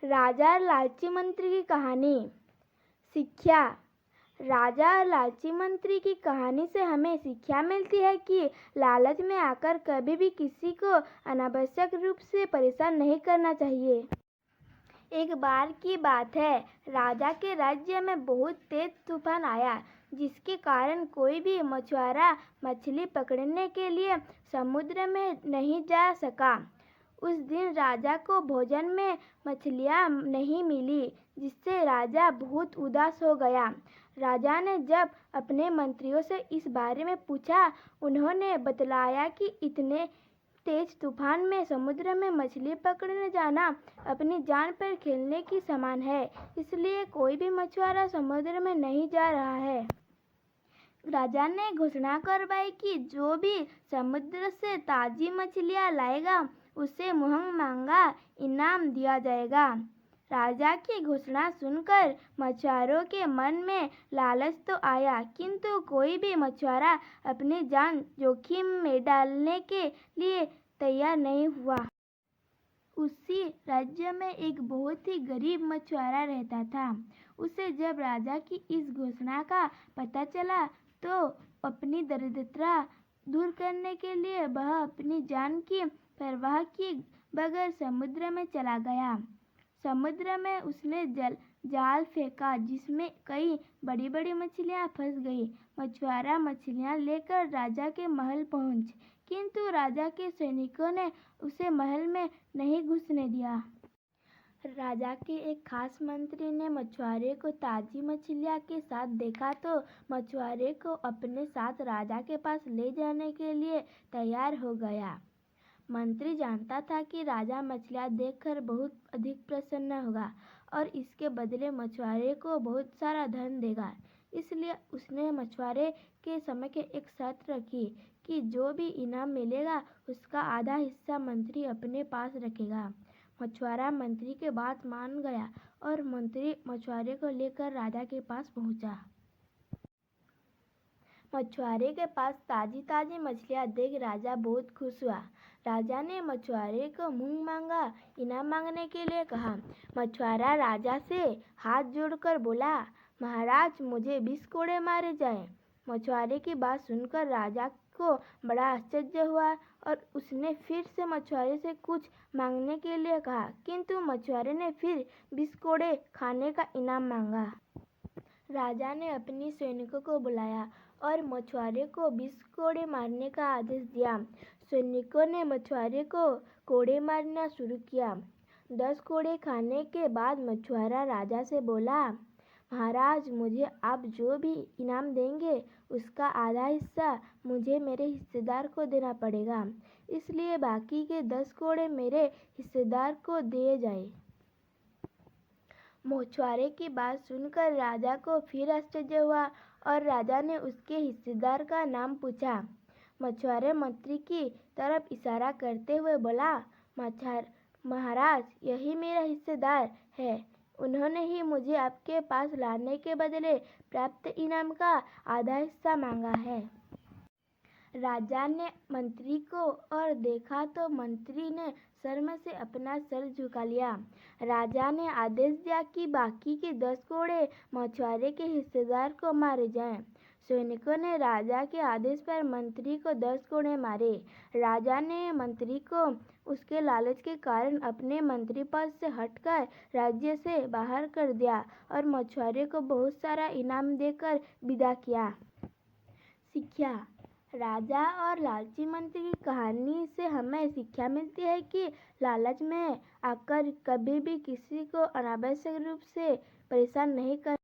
राजा और लालची मंत्री की कहानी। शिक्षा। राजा और लालची मंत्री की कहानी से हमें शिक्षा मिलती है कि लालच में आकर कभी भी किसी को अनावश्यक रूप से परेशान नहीं करना चाहिए। एक बार की बात है, राजा के राज्य में बहुत तेज तूफान आया, जिसके कारण कोई भी मछुआरा मछली पकड़ने के लिए समुद्र में नहीं जा सका। उस दिन राजा को भोजन में मछलियाँ नहीं मिली, जिससे राजा बहुत उदास हो गया। राजा ने जब अपने मंत्रियों से इस बारे में पूछा, उन्होंने बतलाया कि इतने तेज तूफान में समुद्र में मछली पकड़ने जाना अपनी जान पर खेलने की समान है, इसलिए कोई भी मछुआरा समुद्र में नहीं जा रहा है। राजा ने घोषणा करवाई कि जो भी समुद्र से ताजी मछलियाँ लाएगा, उसे मुहंग मांगा इनाम दिया जाएगा। राजा की घोषणा सुनकर मछुआरों के मन में लालच तो आया, किंतु कोई भी मछुआरा अपनी जान जोखिम में डालने के लिए तैयार नहीं हुआ। उसी राज्य में एक बहुत ही गरीब मछुआरा रहता था। उसे जब राजा की इस घोषणा का पता चला, तो अपनी दरिद्रता दूर करने के लिए वह अपनी जान की परवाह किए बगैर समुद्र में चला गया। समुद्र में उसने जाल फेंका, जिसमें कई बड़ी बड़ी मछलियां फंस गई। मछुआरा मछलियां लेकर राजा के महल पहुंच, किंतु राजा के सैनिकों ने उसे महल में नहीं घुसने दिया। राजा के एक खास मंत्री ने मछुआरे को ताजी मछलियां के साथ देखा, तो मछुआरे को अपने साथ राजा के पास ले जाने के लिए तैयार हो गया। मंत्री जानता था कि राजा मछलियां देखकर बहुत अधिक प्रसन्न होगा और इसके बदले मछुआरे को बहुत सारा धन देगा। इसलिए उसने मछुआरे के समक्ष एक शर्त रखी कि जो भी इनाम मिलेगा, उसका आधा हिस्सा मंत्री अपने पास रखेगा। मछुआरा मंत्री की बात मान गया और मंत्री मछुआरे को लेकर राजा के पास पहुंचा। मछुआरे के पास ताजी ताजी मछलियां देख राजा बहुत खुश हुआ। राजा ने मछुआरे को मुंह मांगा इनाम मांगने के लिए कहा। मछुआरा राजा से हाथ जोड़कर बोला, महाराज, मुझे 20 कोड़े मारे जाएं। मछुआरे की बात सुनकर राजा को बड़ा आश्चर्य हुआ और उसने फिर से मछुआरे से कुछ मांगने के लिए कहा, किंतु मछुआरे ने फिर 20 कोड़े खाने का इनाम मांगा। राजा ने अपनी सैनिकों को बुलाया और मछुआरे को 20 कोड़े मारने का आदेश दिया। सैनिकों ने मछुआरे को कोड़े मारना शुरू किया। 10 कोड़े खाने के बाद मछुआरा राजा से बोला, महाराज, मुझे आप जो भी इनाम देंगे, उसका आधा हिस्सा मुझे मेरे हिस्सेदार को देना पड़ेगा, इसलिए बाकी के 10 कोड़े मेरे हिस्सेदार को दिए जाए। मछुआरे की बात सुनकर राजा को फिर आश्चर्य हुआ और राजा ने उसके हिस्सेदार का नाम पूछा। मछुआरे मंत्री की तरफ इशारा करते हुए बोला, महाराज, यही मेरा हिस्सेदार है। उन्होंने ही मुझे आपके पास लाने के बदले प्राप्त इनाम का आधा हिस्सा मांगा है। राजा ने मंत्री को और देखा तो मंत्री ने शर्म से अपना सर झुका लिया। राजा ने आदेश दिया कि बाकी के 10 कोड़े मछुआरे के हिस्सेदार को मारे जाएं। सैनिकों ने राजा के आदेश पर मंत्री को 10 कोड़े मारे। राजा ने मंत्री को उसके लालच के कारण अपने मंत्री पद से हटकर राज्य से बाहर कर दिया और मछुआरे को बहुत सारा इनाम देकर विदा किया। शिक्षा। राजा और लालची मंत्री की कहानी से हमें शिक्षा मिलती है कि लालच में आकर कभी भी किसी को अनावश्यक रूप से परेशान नहीं कर